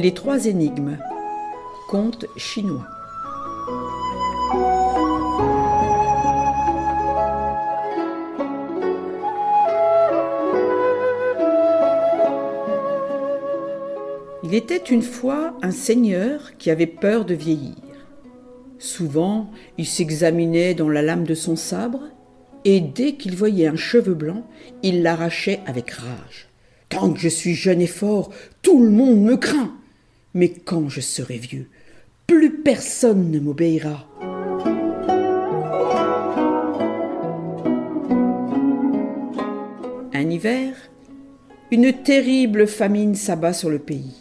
Les trois énigmes. Conte chinois. Il était une fois un seigneur qui avait peur de vieillir. Souvent, il s'examinait dans la lame de son sabre et dès qu'il voyait un cheveu blanc, il l'arrachait avec rage. « Tant que je suis jeune et fort, tout le monde me craint. Mais quand je serai vieux, plus personne ne m'obéira. » Un hiver, une terrible famine s'abat sur le pays.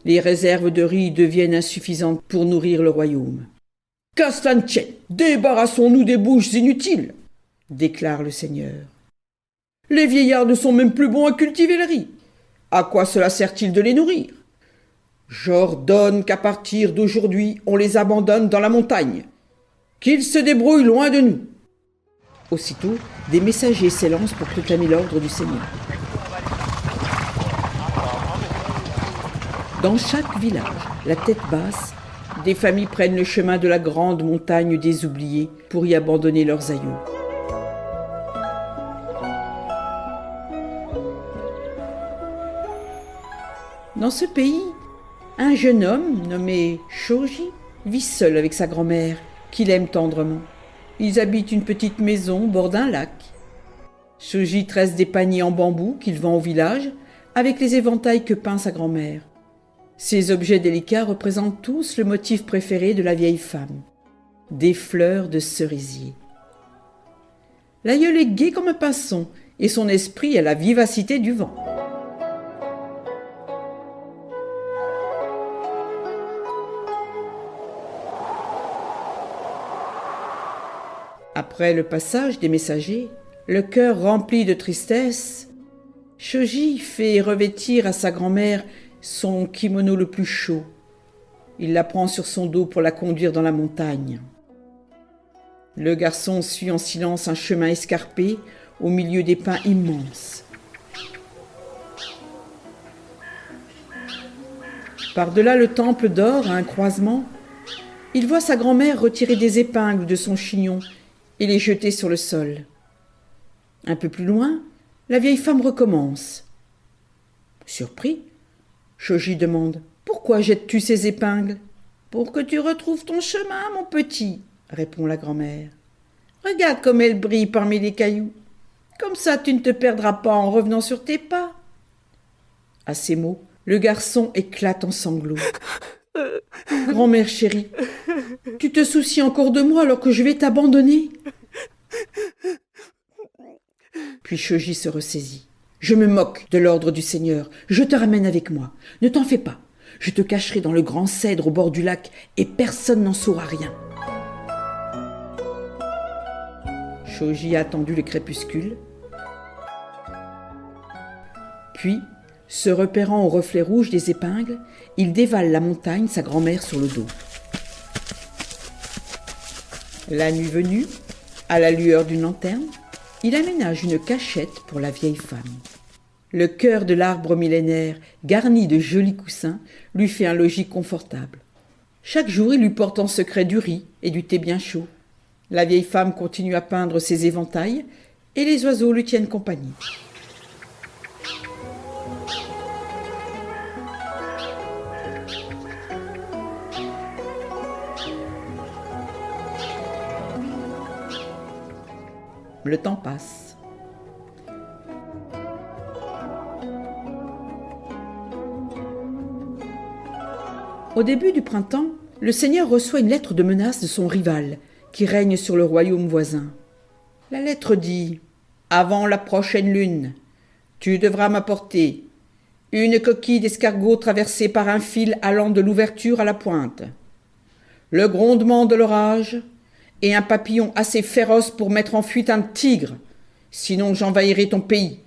Les réserves de riz deviennent insuffisantes pour nourrir le royaume. « Qu'à cela ne tienne, débarrassons-nous des bouches inutiles !» déclare le seigneur. « Les vieillards ne sont même plus bons à cultiver le riz. À quoi cela sert-il de les nourrir ? J'ordonne qu'à partir d'aujourd'hui, on les abandonne dans la montagne. Qu'ils se débrouillent loin de nous. » Aussitôt, des messagers s'élancent pour proclamer l'ordre du seigneur. Dans chaque village, la tête basse, des familles prennent le chemin de la grande montagne des oubliés pour y abandonner leurs aïeux. Dans ce pays, un jeune homme nommé Shoji vit seul avec sa grand-mère, qu'il aime tendrement. Ils habitent une petite maison au bord d'un lac. Shoji tresse des paniers en bambou qu'il vend au village avec les éventails que peint sa grand-mère. Ces objets délicats représentent tous le motif préféré de la vieille femme, des fleurs de cerisier. L'aïeul est gai comme un pinson et son esprit a la vivacité du vent. Après le passage des messagers, le cœur rempli de tristesse, Shoji fait revêtir à sa grand-mère son kimono le plus chaud. Il la prend sur son dos pour la conduire dans la montagne. Le garçon suit en silence un chemin escarpé au milieu des pins immenses. Par-delà le temple d'or, à un croisement, il voit sa grand-mère retirer des épingles de son chignon et les jeter sur le sol. Un peu plus loin, la vieille femme recommence. Surpris, Shoji demande « Pourquoi jettes-tu ces épingles ?»« Pour que tu retrouves ton chemin, mon petit, » répond la grand-mère. « Regarde comme elles brillent parmi les cailloux. Comme ça, tu ne te perdras pas en revenant sur tes pas. » À ces mots, le garçon éclate en sanglots. « Grand-mère chérie, tu te soucies encore de moi alors que je vais t'abandonner ?» Puis Shoji se ressaisit. « Je me moque de l'ordre du Seigneur. Je te ramène avec moi. Ne t'en fais pas. Je te cacherai dans le grand cèdre au bord du lac et personne n'en saura rien. » Shoji a attendu le crépuscule. Puis, se repérant au reflet rouge des épingles, il dévale la montagne, sa grand-mère sur le dos. La nuit venue, à la lueur d'une lanterne, il aménage une cachette pour la vieille femme. Le cœur de l'arbre millénaire, garni de jolis coussins, lui fait un logis confortable. Chaque jour, il lui porte en secret du riz et du thé bien chaud. La vieille femme continue à peindre ses éventails et les oiseaux lui tiennent compagnie. Le temps passe. Au début du printemps, le seigneur reçoit une lettre de menace de son rival, qui règne sur le royaume voisin. La lettre dit « Avant la prochaine lune, tu devras m'apporter une coquille d'escargot traversée par un fil allant de l'ouverture à la pointe, le grondement de l'orage, et un papillon assez féroce pour mettre en fuite un tigre, sinon j'envahirai ton pays. »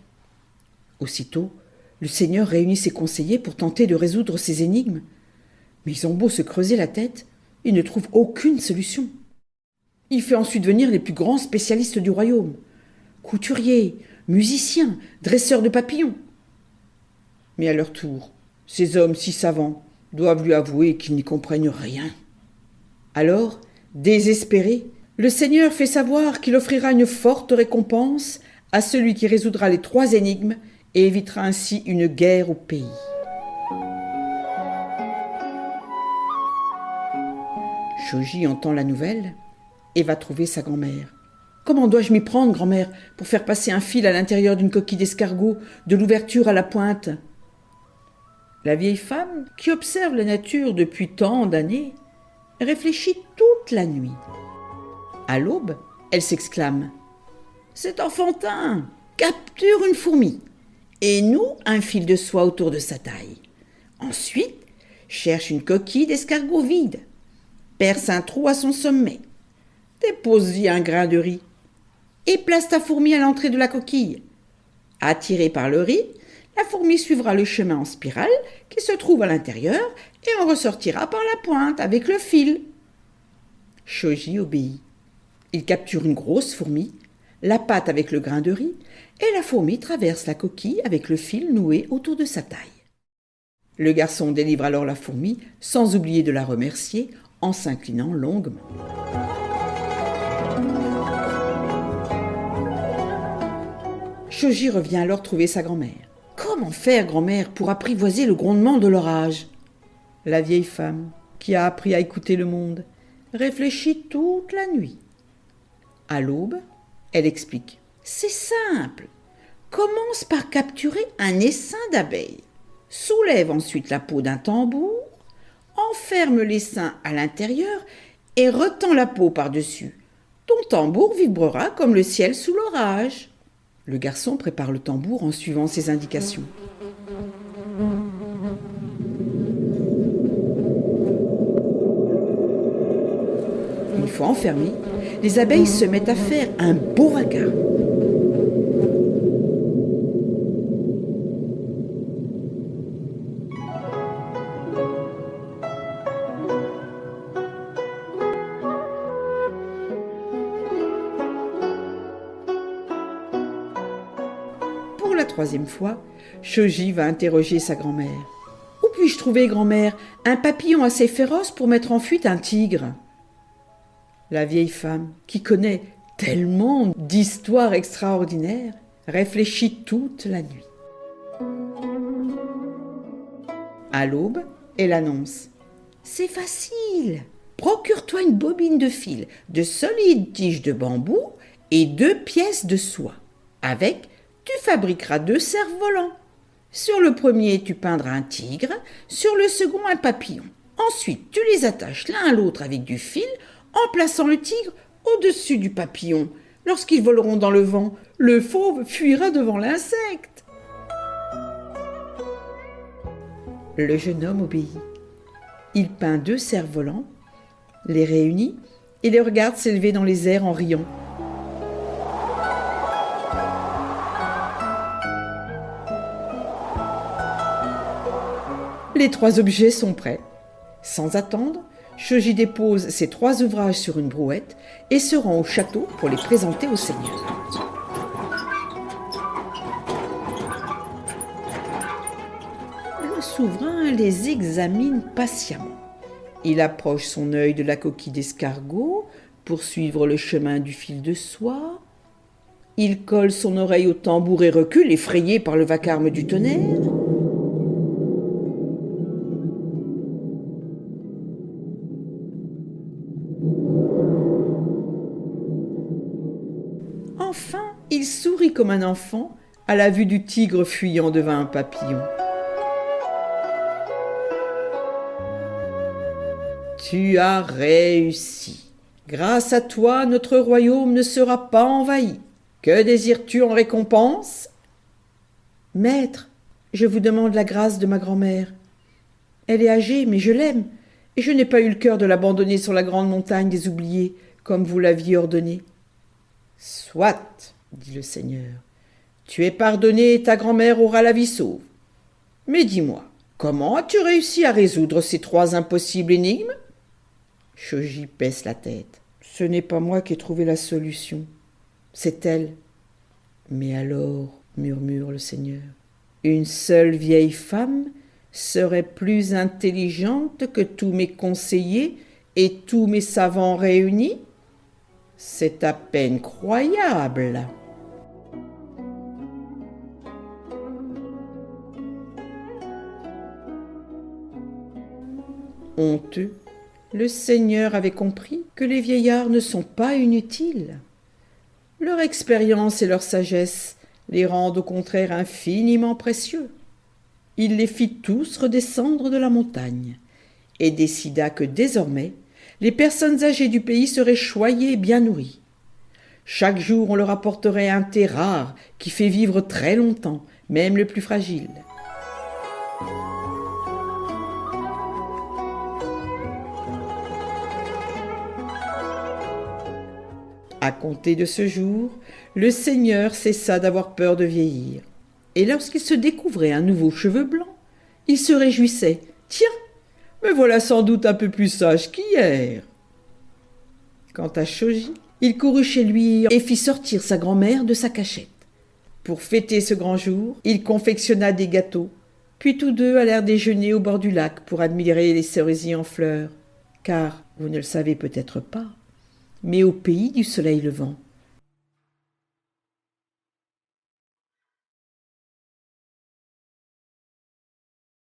Aussitôt, le seigneur réunit ses conseillers pour tenter de résoudre ces énigmes, mais ils ont beau se creuser la tête, ils ne trouvent aucune solution. Il fait ensuite venir les plus grands spécialistes du royaume, couturiers, musiciens, dresseurs de papillons. Mais à leur tour, Ces hommes si savants doivent lui avouer qu'ils n'y comprennent rien. » Alors, désespéré, le Seigneur fait savoir qu'il offrira une forte récompense à celui qui résoudra les 3 énigmes et évitera ainsi une guerre au pays. Shoji entend la nouvelle et va trouver sa grand-mère. « Comment dois-je m'y prendre, grand-mère, pour faire passer un fil à l'intérieur d'une coquille d'escargot, de l'ouverture à la pointe ?» La vieille femme, qui observe la nature depuis tant d'années, réfléchit toute la nuit. À l'aube, elle s'exclame « C'est enfantin! Capture une fourmi et noue un fil de soie autour de sa taille. Ensuite, cherche une coquille d'escargot vide. Perce un trou à son sommet. Dépose-y un grain de riz et place ta fourmi à l'entrée de la coquille. Attirée par le riz, la fourmi suivra le chemin en spirale qui se trouve à l'intérieur et en ressortira par la pointe avec le fil. » Shoji obéit. Il capture une grosse fourmi, la pâte avec le grain de riz et la fourmi traverse la coquille avec le fil noué autour de sa taille. Le garçon délivre alors la fourmi sans oublier de la remercier en s'inclinant longuement. Shoji revient alors trouver sa grand-mère. « Comment faire, grand-mère, pour apprivoiser le grondement de l'orage ?» La vieille femme, qui a appris à écouter le monde, réfléchit toute la nuit. À l'aube, elle explique. « C'est simple. Commence par capturer un essaim d'abeilles. Soulève ensuite la peau d'un tambour, enferme l'essaim à l'intérieur et retends la peau par-dessus. Ton tambour vibrera comme le ciel sous l'orage. » Le garçon prépare le tambour en suivant ses indications. Une fois enfermées, les abeilles se mettent à faire un beau vacarme. Pour la 3e fois, Shoji va interroger sa grand-mère. « Où puis-je trouver, grand-mère, un papillon assez féroce pour mettre en fuite un tigre ?» La vieille femme, qui connaît tellement d'histoires extraordinaires, réfléchit toute la nuit. À l'aube, elle annonce « C'est facile. Procure-toi une bobine de fil, de solides tiges de bambou et 2 pièces de soie. Avec, tu fabriqueras 2 cerfs-volants. Sur le premier, tu peindras un tigre, sur le second, un papillon. Ensuite, tu les attaches l'un à l'autre avec du fil en plaçant le tigre au-dessus du papillon. Lorsqu'ils voleront dans le vent, le fauve fuira devant l'insecte. » Le jeune homme obéit. Il peint 2 cerfs-volants, les réunit et les regarde s'élever dans les airs en riant. Les 3 objets sont prêts. Sans attendre, Shoji dépose ses 3 ouvrages sur une brouette et se rend au château pour les présenter au seigneur. Le souverain les examine patiemment. Il approche son œil de la coquille d'escargot pour suivre le chemin du fil de soie. Il colle son oreille au tambour et recule, effrayé par le vacarme du tonnerre. Enfin, il sourit comme un enfant à la vue du tigre fuyant devant un papillon. Tu as réussi. Grâce à toi, notre royaume ne sera pas envahi. Que désires-tu en récompense ? Maître, je vous demande la grâce de ma grand-mère. Elle est âgée, mais je l'aime, et je n'ai pas eu le cœur de l'abandonner sur la grande montagne des oubliés, comme vous l'aviez ordonné. Soit, dit le Seigneur, tu es pardonné et ta grand-mère aura la vie sauve. Mais dis-moi, comment as-tu réussi à résoudre ces 3 impossibles énigmes ? Shoji baisse la tête. Ce n'est pas moi qui ai trouvé la solution, c'est elle. Mais alors, murmure le Seigneur, une seule vieille femme serait plus intelligente que tous mes conseillers et tous mes savants réunis? C'est à peine croyable. Honteux, le Seigneur avait compris que les vieillards ne sont pas inutiles. Leur expérience et leur sagesse les rendent au contraire infiniment précieux. Il les fit tous redescendre de la montagne et décida que désormais les personnes âgées du pays seraient choyées et bien nourries. Chaque jour on leur apporterait un thé rare qui fait vivre très longtemps, même le plus fragile. À compter de ce jour, le Seigneur cessa d'avoir peur de vieillir. Et lorsqu'il se découvrait un nouveau cheveu blanc, il se réjouissait. « Tiens, me voilà sans doute un peu plus sage qu'hier !» Quant à Shoji, il courut chez lui et fit sortir sa grand-mère de sa cachette. Pour fêter ce grand jour, il confectionna des gâteaux, puis tous deux allèrent déjeuner au bord du lac pour admirer les cerisiers en fleurs. Car, vous ne le savez peut-être pas, mais au pays du soleil levant,